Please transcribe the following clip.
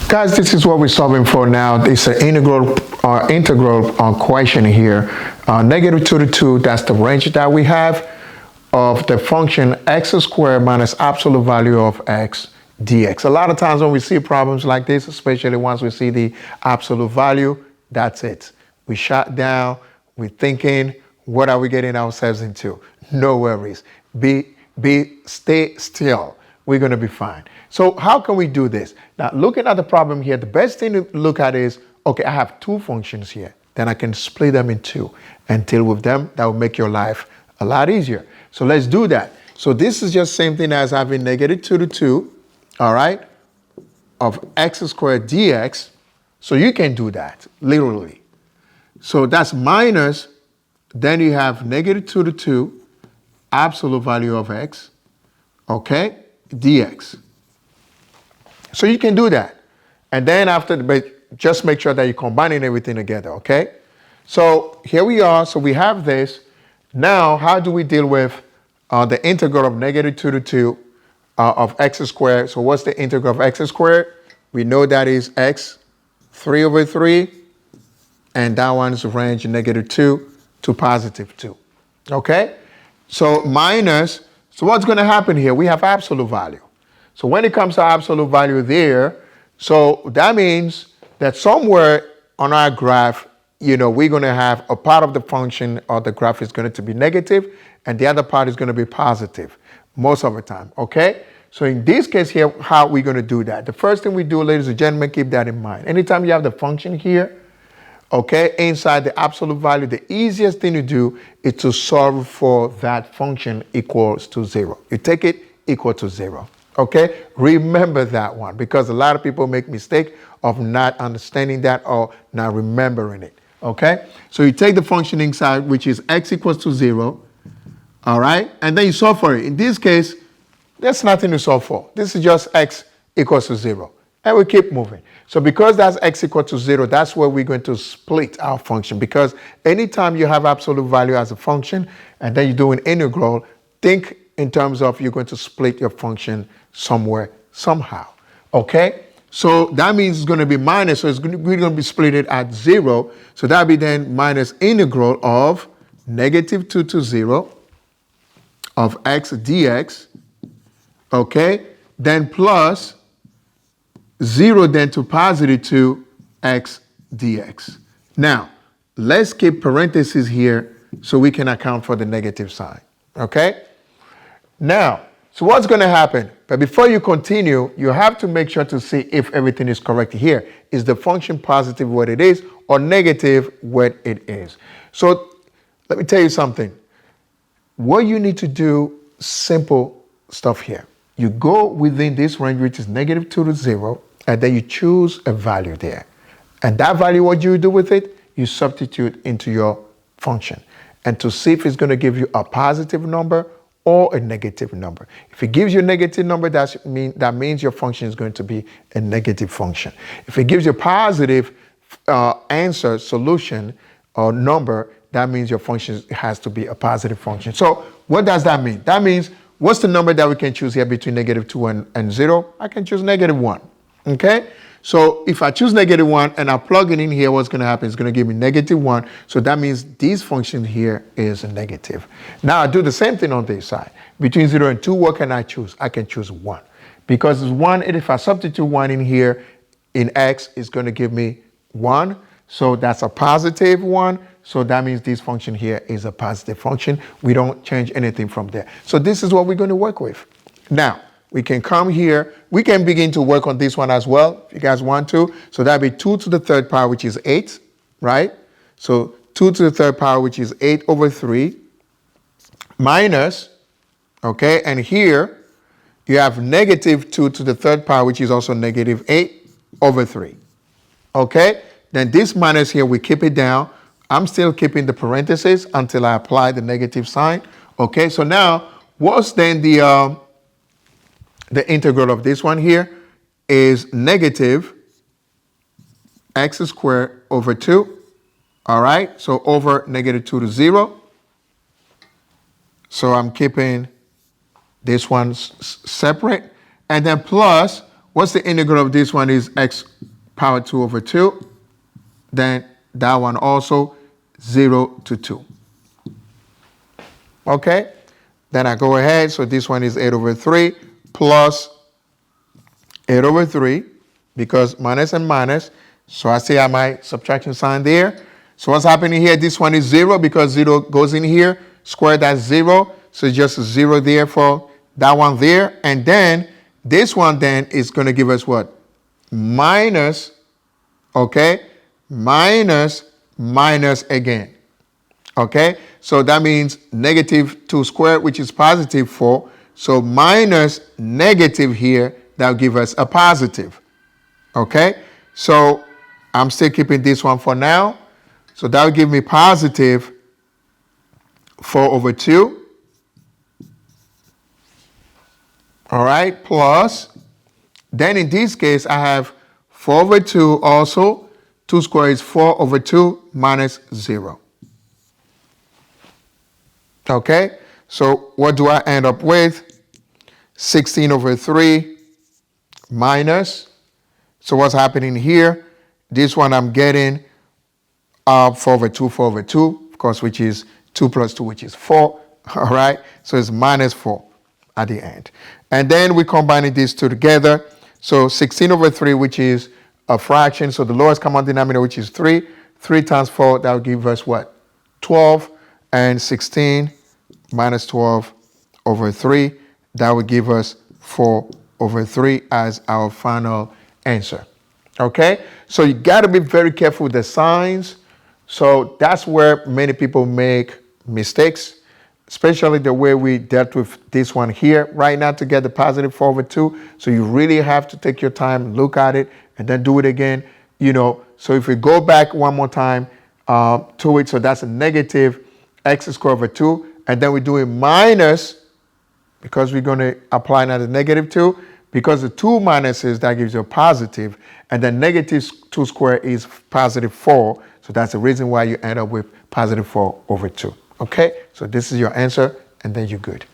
Guys, this is what we're solving for now. It's an integral question here. Negative 2 to 2, that's the range that we have of the function x squared minus absolute value of x dx. A lot of times when we see problems like this, especially once we see the absolute value, that's it. We shut down, we're thinking, what are we getting ourselves into? No worries. Stay still. We're going to be fine. So how can we do this? Now, looking at the problem here, the best thing to look at is, okay, I have two functions here. Then I can split them in two and deal with them. That will make your life a lot easier. So let's do that. So this is just same thing as having negative 2 to 2, all right, of x squared dx. So you can do that, literally. So that's minus, then you have negative 2 to 2, absolute value of x, okay, dx. So you can do that. And then after, but just make sure that you're combining everything together, okay? So here we are. So we have this. Now, how do we deal with the integral of negative 2 to 2 of x squared? So what's the integral of x squared? We know that is x, 3 over 3. And that one's range negative 2 to positive 2, okay? So minus, so what's going to happen here? We have absolute value. So when it comes to absolute value there, so that means that somewhere on our graph, you know, we're going to have a part of the function or the graph is going to be negative and the other part is going to be positive most of the time, okay? So in this case here, how are we going to do that? The first thing we do, ladies and gentlemen, keep that in mind. Anytime you have the function here, okay, inside the absolute value, the easiest thing to do is to solve for that function equals to 0. You take it equal to 0. Okay, remember that one because a lot of people make mistake of not understanding that or not remembering it. Okay, so you take the function inside, which is x equals to 0. All right, and then you solve for it. In this case, there's nothing to solve for. This is just x equals to 0. And we keep moving. So because that's x equal to 0, that's where we're going to split our function. Because anytime you have absolute value as a function and then you do an integral, think in terms of you're going to split your function somewhere, somehow. Okay? So that means it's going to be minus. So we're going to be split it at 0. So that'll be then minus integral of negative 2 to 0 of x dx. Okay? Then plus 0 then to positive 2 x dx. Now, let's keep parentheses here so we can account for the negative sign. Okay? Now, so what's going to happen? But before you continue, you have to make sure to see if everything is correct here. Is the function positive what it is or negative what it is? So let me tell you something. What you need to do, simple stuff here. You go within this range, which is negative 2 to 0, and then you choose a value there. And that value, what you do with it, you substitute into your function. And to see if it's going to give you a positive number or a negative number. If it gives you a negative number, that means your function is going to be a negative function. If it gives you a positive answer, solution, or number, that means your function has to be a positive function. So what does that mean? That means, what's the number that we can choose here between negative 2 and 0? I can choose negative 1. Okay? So if I choose negative 1 and I plug it in here, what's going to happen is going to give me negative 1. So that means this function here is a negative. Now I do the same thing on this side. Between 0 and 2, what can I choose? I can choose 1. Because it's 1, and if I substitute 1 in here, in x, it's going to give me 1. So that's a positive 1. So that means this function here is a positive function. We don't change anything from there. So this is what we're going to work with. Now, we can come here. We can begin to work on this one as well, if you guys want to. So that'd be 2 to the third power, which is 8, right? So 2 to the third power, which is 8 over 3, minus, okay? And here, you have negative 2 to the third power, which is also negative 8 over 3, okay? Then this minus here, we keep it down. I'm still keeping the parentheses until I apply the negative sign, okay? So now, what's then the integral of this one here is negative x squared over 2. All right, so over negative 2 to 0. So I'm keeping this one separate. And then plus, what's the integral of this one is x power 2 over 2. Then that one also 0 to 2. Okay? Then I go ahead. So this one is 8 over 3 plus 8 over 3 because minus and minus. So I see my subtraction sign there. So what's happening here? This one is 0 because 0 goes in here. Square that's 0. So it's just 0 there for that one there. And then this one then is going to give us what? Minus, okay? Minus again. Okay? So that means negative 2 squared, which is positive 4. So minus negative here, that'll give us a positive. Okay? So I'm still keeping this one for now. So that will give me positive 4 over 2. All right, plus, then in this case, I have 4 over 2 also. 2 squared is 4 over 2 minus 0. Okay, so what do I end up with? 16 over 3 minus. So what's happening here? This one I'm getting 4 over 2, 4 over 2, of course, which is 2 plus 2, which is 4. All right, so it's minus 4 at the end. And then we're combining these two together. So 16 over 3, which is a fraction. So the lowest common denominator, which is 3. 3 times 4, that will give us what? 12. And 16 minus 12 over 3, that would give us 4 over 3 as our final answer. Okay? So you got to be very careful with the signs. So that's where many people make mistakes, especially the way we dealt with this one here right now to get the positive 4 over 2. So you really have to take your time, look at it, and then do it again. You know, so if we go back one more time to it, so that's a negative x squared over 2. And then we're doing minus, because we're going to apply now the negative 2. Because the 2 minuses, that gives you a positive. And then negative 2 squared is positive 4. So that's the reason why you end up with positive 4 over 2. Okay, so this is your answer, and then you're good.